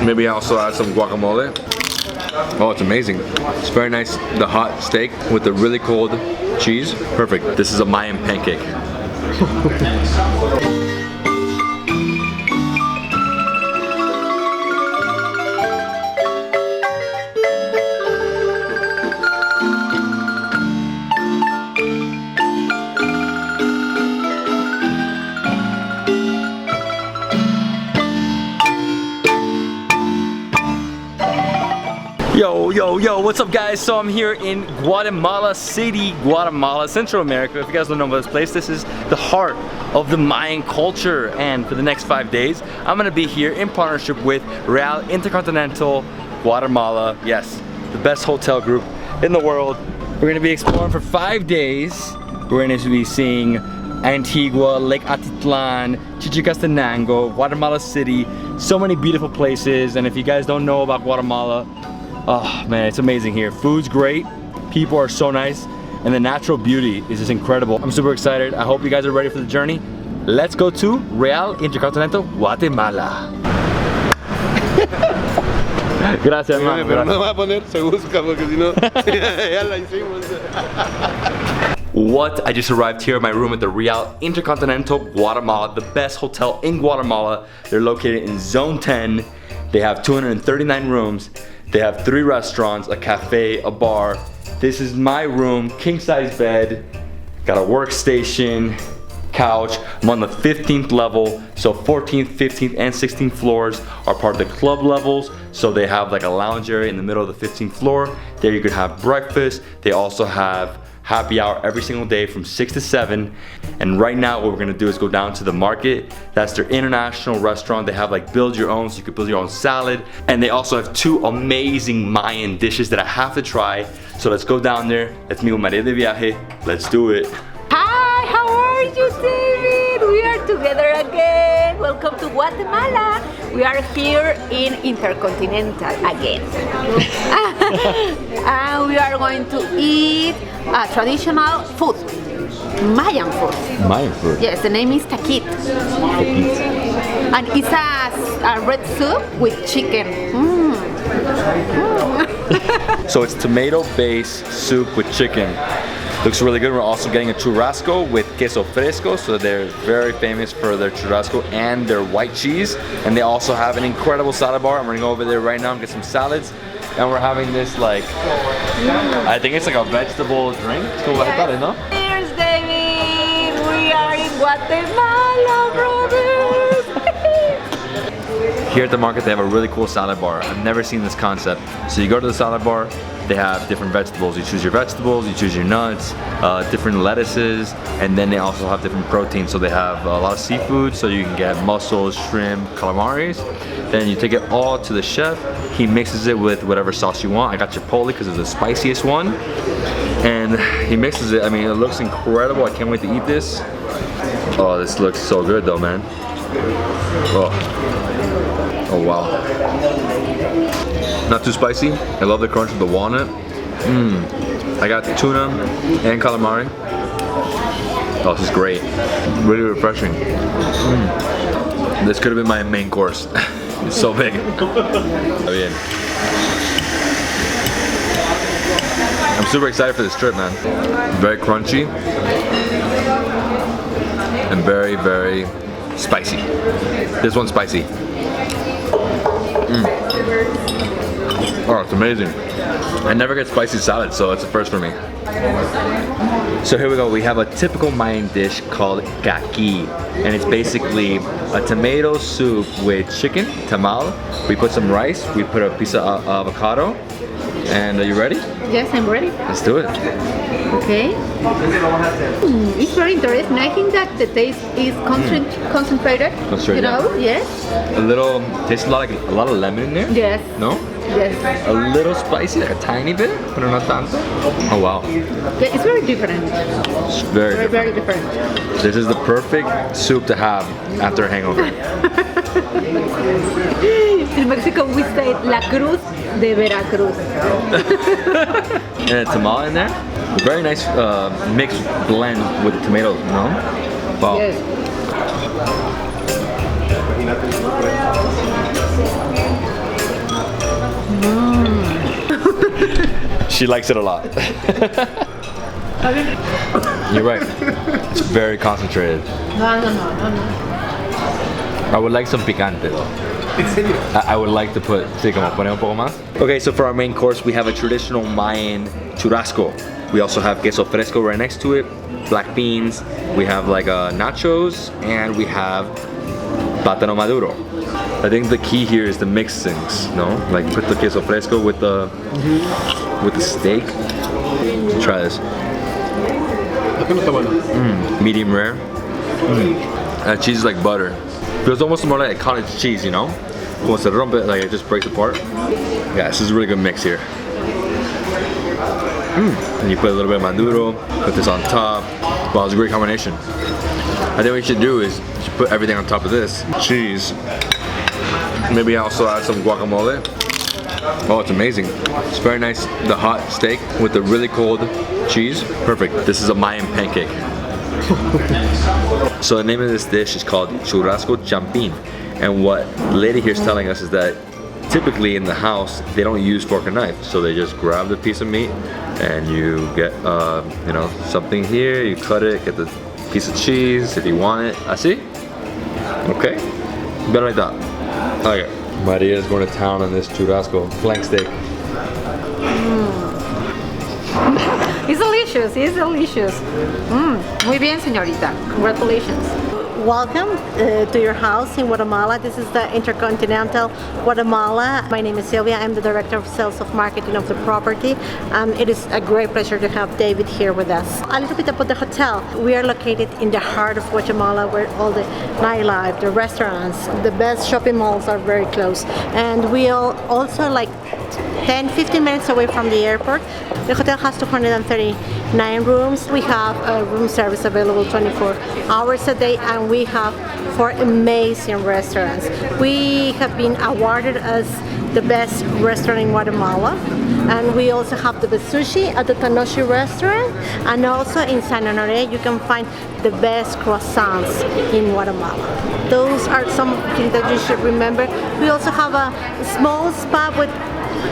Maybe I also add some guacamole. Oh, it's amazing. It's very nice. The hot steak with the really cold cheese. Perfect. This is a Mayan pancake. Yo, what's up guys? So I'm here in Guatemala City, Guatemala, Central America. If you guys don't know about this place, this is the heart of the Mayan culture. And for the next 5 days, I'm gonna be here in partnership with Real Intercontinental Guatemala. Yes, the best hotel group in the world. We're gonna be exploring for 5 days. We're gonna be seeing Antigua, Lake Atitlan, Chichicastenango, Guatemala City. So many beautiful places. And if you guys don't know about Guatemala, oh man, it's amazing here. Food's great, people are so nice, and the natural beauty is just incredible. I'm super excited. I hope you guys are ready for the journey. Let's go to Real Intercontinental Guatemala. Gracias, hermano. Pero no va a poner, se busca, porque si no, ya la hicimos. What? I just arrived here in my room at the Real Intercontinental Guatemala, the best hotel in Guatemala. They're located in Zone 10. They have 239 rooms. They have 3 restaurants, a cafe, a bar. This is my room, king size bed, got a workstation, couch. I'm on the 15th level, so 14th, 15th, and 16th floors are part of the club levels. So they have like a lounge area in the middle of the 15th floor. There you could have breakfast. They also have happy hour every single day from 6 to 7. And right now what we're gonna do is go down to the market. That's their international restaurant. They have like build your own, so you can build your own salad. And they also have 2 amazing Mayan dishes that I have to try. So let's go down there. Let's meet with Maria de Viaje. Let's do it. Hi, how are you, David? We are together again. Welcome to Guatemala. We are here in Intercontinental again. And we are going to eat traditional food, Mayan food. Mayan food? Yes, the name is taquit. And it's a red soup with chicken. So it's tomato-based soup with chicken. Looks really good. We're also getting a churrasco with queso fresco, so they're very famous for their churrasco and their white cheese. And they also have an incredible salad bar. I'm gonna go over there right now and get some salads. And we're having this like, I think it's like a vegetable drink. Yes. No? Cheers, David! We are in Guatemala, brothers! Here at the market, they have a really cool salad bar. I've never seen this concept. So you go to the salad bar, they have different vegetables. You choose your vegetables, you choose your nuts, different lettuces, and then they also have different proteins. So they have a lot of seafood, so you can get mussels, shrimp, calamaris. Then you take it all to the chef. He mixes it with whatever sauce you want. I got chipotle because it's the spiciest one. And he mixes it. I mean, it looks incredible. I can't wait to eat this. Oh, this looks so good though, man. Oh wow. Not too spicy. I love the crunch of the walnut. I got tuna and calamari. Oh, this is great. Really refreshing. This could have been my main course. It's so big. I'm super excited for this trip, man. Very crunchy and very, very spicy. This one's spicy. Oh, it's amazing. I never get spicy salad, so it's a first for me. So here we go. We have a typical Mayan dish called Kak Ik, and it's basically a tomato soup with chicken, tamal. We put some rice, we put a piece of avocado, and are you ready? Yes, I'm ready. Let's do it. Okay. It's very interesting. I think that the taste is concentrated. You know, yes. A little, tastes like a lot of lemon in there. Yes. No? Yes. A little spicy, like a tiny bit, but not tanto. Oh wow. Yeah, it's very different. It's very different. This is the perfect soup to have after a hangover. In Mexico we say La Cruz de Veracruz. And a tamale in there. A very nice mixed blend with the tomatoes, you know? Wow. Yes. She likes it a lot. You're right. It's very concentrated. I would like some picante though. I would like to put, sí, como poner un poco más. Okay, so for our main course, we have a traditional Mayan churrasco. We also have queso fresco right next to it, black beans. We have like nachos, and we have plátano maduro. I think the key here is the mixings, no? Like put the queso fresco with the steak. Try this. Medium rare. That cheese is like butter. Feels almost more like a cottage cheese, you know? Once it rompe, like it just breaks apart. Yeah, this is a really good mix here. And you put a little bit of maduro, put this on top. Wow, it's a great combination. I think what you should do is you should put everything on top of this. Cheese. Maybe also add some guacamole. Oh, it's amazing. It's very nice. The hot steak with the really cold cheese. Perfect. This is a Mayan pancake. So the name of this dish is called churrasco champín. And what the lady here is telling us is that typically in the house, they don't use fork and knife. So they just grab the piece of meat and you get, you know, something here, you cut it, get the piece of cheese if you want it. Así? Okay. Better like that. Okay. Maria is going to town on this churrasco flank steak. It's delicious, it's delicious. Muy bien, señorita. Congratulations. Welcome to your house in Guatemala. This is the Intercontinental Guatemala. My name is Sylvia. I'm the Director of Sales of Marketing of the property. It is a great pleasure to have David here with us. A little bit about the hotel. We are located in the heart of Guatemala where all the nightlife, the restaurants, the best shopping malls are very close. And we are also like 10-15 minutes away from the airport. The hotel has 239 rooms. We have room service available 24 hours a day, and we have 4 amazing restaurants. We have been awarded as the best restaurant in Guatemala, and we also have the best sushi at the Tanoshi restaurant, and also in San Honore you can find the best croissants in Guatemala. Those are some things that you should remember. We also have a small spa with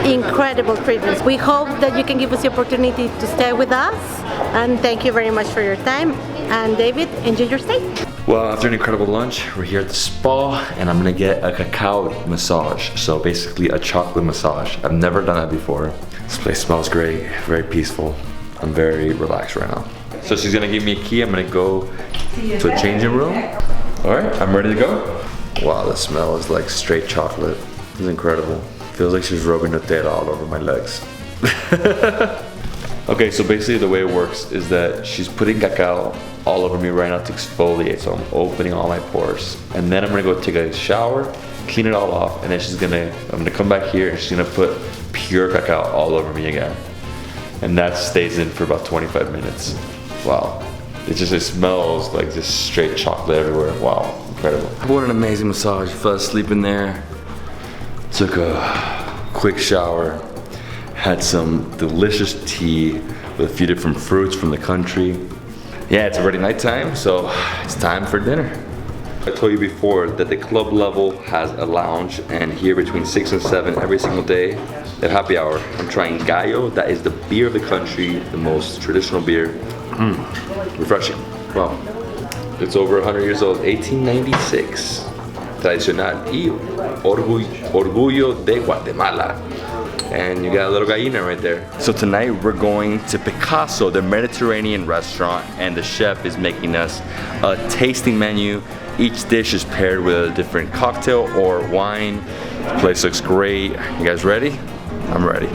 incredible treatments. We hope that you can give us the opportunity to stay with us, and thank you very much for your time. And David, enjoy your stay. Well, after an incredible lunch, we're here at the spa and I'm gonna get a cacao massage. So basically a chocolate massage. I've never done that before. This place smells great, very peaceful. I'm very relaxed right now. So she's gonna give me a key. I'm gonna go to a changing room. All right, I'm ready to go. Wow, the smell is like straight chocolate. It's incredible. Feels like she's rubbing Nutella all over my legs. Okay, so basically the way it works is that she's putting cacao all over me right now to exfoliate. So I'm opening all my pores. And then I'm gonna go take a shower, clean it all off, and then I'm gonna come back here and she's gonna put pure cacao all over me again. And that stays in for about 25 minutes. Wow. It smells like just straight chocolate everywhere. Wow, incredible. What an amazing massage. Fell asleep in there. Took a quick shower. Had some delicious tea with a few different fruits from the country. Yeah, it's already nighttime, so it's time for dinner. I told you before that the club level has a lounge, and here between 6 and 7 every single day at happy hour, I'm trying Gallo. That is the beer of the country, the most traditional beer. Refreshing. Wow. It's over 100 years old, 1896. Tradicional y orgullo de Guatemala. And you got a little gallina right there. So tonight we're going to Picasso, the Mediterranean restaurant, and the chef is making us a tasting menu. Each dish is paired with a different cocktail or wine. The place looks great. You guys ready? I'm ready.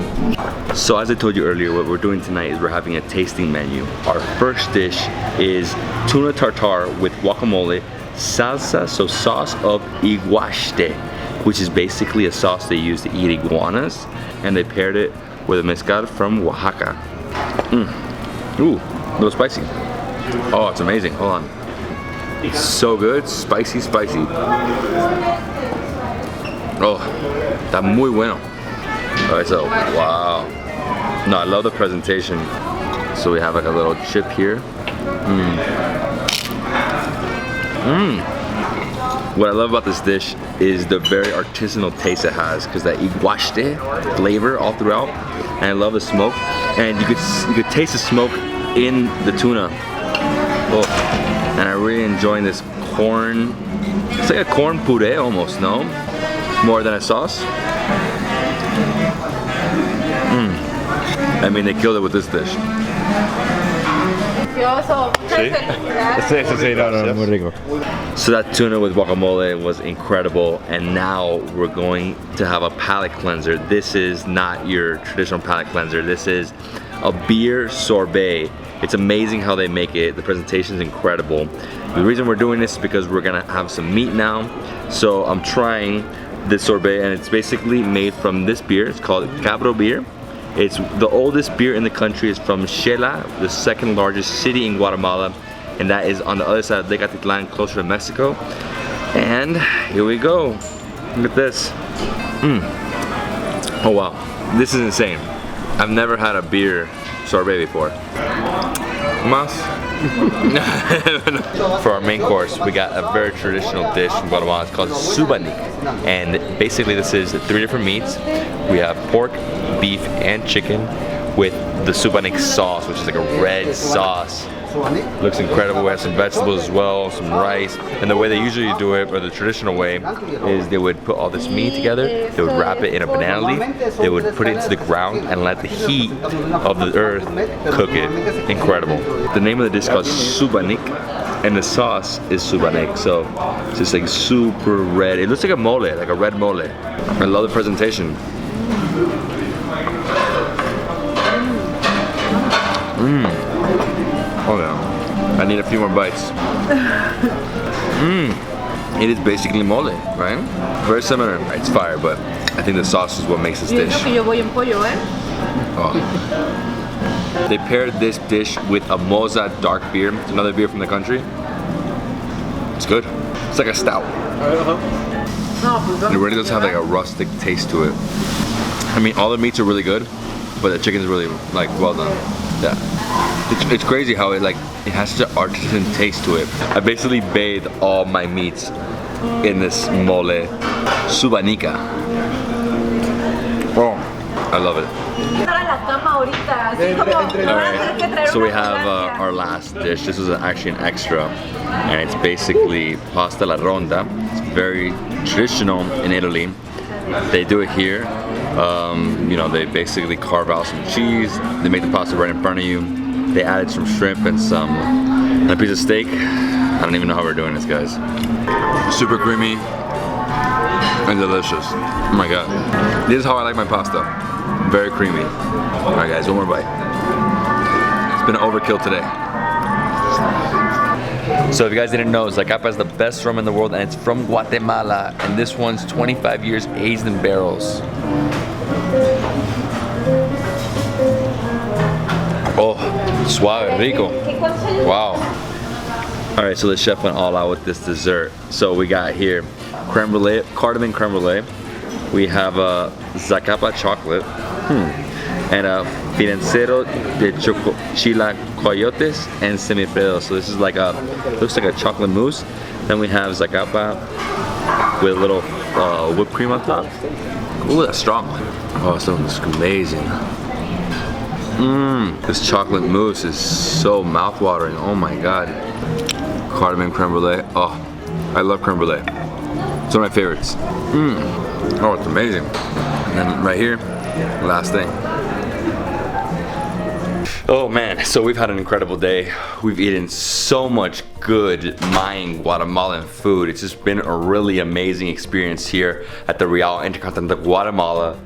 So as I told you earlier, what we're doing tonight is we're having a tasting menu. Our first dish is tuna tartare with guacamole, salsa, so sauce of iguaste, which is basically a sauce they use to eat iguanas, and they paired it with a mezcal from Oaxaca. Ooh, a little spicy. Oh, it's amazing. Hold on. So good, spicy, spicy. Oh, está muy bueno. Alright, so wow. No, I love the presentation. So we have like a little chip here. What I love about this dish is the very artisanal taste it has, because that iguaste flavor all throughout, and I love the smoke. And you could taste the smoke in the tuna. Oh, and I'm really enjoying this corn. It's like a corn puree almost, no? More than a sauce. I mean, they killed it with this dish. So that tuna with guacamole was incredible, and now we're going to have a palate cleanser. This is not your traditional palate cleanser. This is a beer sorbet. It's amazing how they make it. The presentation is incredible. The reason we're doing this is because we're gonna have some meat now. So I'm trying this sorbet, and it's basically made from this beer. It's called Cacao beer. It's the oldest beer in the country. Is from Xela, the second largest city in Guatemala, and that is on the other side of Davidsbeenhere, closer to Mexico. And here we go. Look at this. Oh wow, this is insane. I've never had a beer sorbet before. Mas? For our main course, we got a very traditional dish from Guatemala. It's called subanik, and basically this is 3 different meats. We have pork, beef, and chicken with the subanik sauce, which is like a red sauce. Looks incredible. We have some vegetables as well, some rice, and the way they usually do it, or the traditional way, is they would put all this meat together, they would wrap it in a banana leaf, they would put it into the ground and let the heat of the earth cook it. Incredible. The name of the dish is called subanik, and the sauce is subanik, so it's just like super red. It looks like a mole, like a red mole. I love the presentation. Oh yeah, I need a few more bites. It is basically mole, right? Very similar. It's fire, but I think the sauce is what makes this dish. Oh. They paired this dish with a Moza dark beer. It's another beer from the country. It's good. It's like a stout. It really does have like a rustic taste to it. I mean, all the meats are really good, but the chicken is really like well done. Yeah. It's crazy how it has such an artisan taste to it. I basically bathe all my meats in this mole subanica. Oh, I love it. Alright, so we have our last dish. This is actually an extra, and it's basically pasta alla ronda. It's very traditional in Italy. They do it here. You know, they basically carve out some cheese. They make the pasta right in front of you. They added some shrimp and a piece of steak. I don't even know how we're doing this, guys. Super creamy and delicious. Oh my god. This is how I like my pasta. Very creamy. Alright guys, one more bite. It's been an overkill today. So if you guys didn't know, Zacapa is the best rum in the world, and it's from Guatemala, and this one's 25 years aged in barrels. Oh, suave, rico. Wow. Alright, so the chef went all out with this dessert. So we got here creme brulee, cardamom creme brulee. We have a Zacapa chocolate. And a financiero de chilacoyotes and semifredo. So this is like looks like a chocolate mousse. Then we have Zacapa with a little whipped cream on top. Ooh, that's strong. Oh, this looks amazing. This chocolate mousse is so mouth-watering. Oh my god. Cardamom creme brulee. Oh, I love creme brulee. It's one of my favorites. Oh, it's amazing. And then right here, last thing. Oh man, so we've had an incredible day. We've eaten so much good Mayan Guatemalan food. It's just been a really amazing experience here at the Real Intercontinental Guatemala.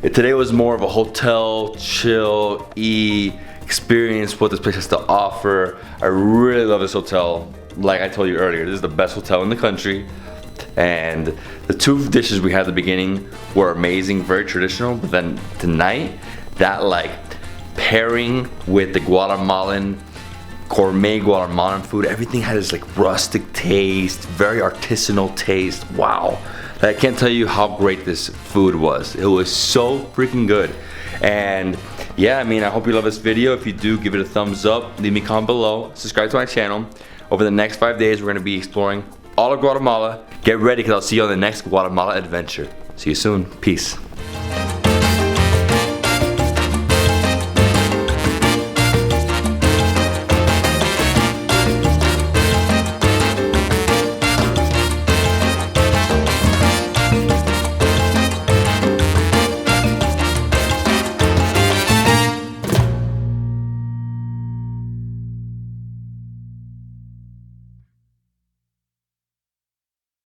Today was more of a hotel, chill-y experience, what this place has to offer. I really love this hotel. Like I told you earlier, this is the best hotel in the country. And the two dishes we had at the beginning were amazing, very traditional. But then tonight, that pairing with the Guatemalan, gourmet Guatemalan food, everything had this rustic taste, very artisanal taste. Wow. I can't tell you how great this food was. It was so freaking good. And yeah, I mean, I hope you love this video. If you do, give it a thumbs up, leave me a comment below, subscribe to my channel. Over the next 5 days, we're gonna be exploring all of Guatemala. Get ready because I'll see you on the next Guatemala adventure. See you soon. Peace.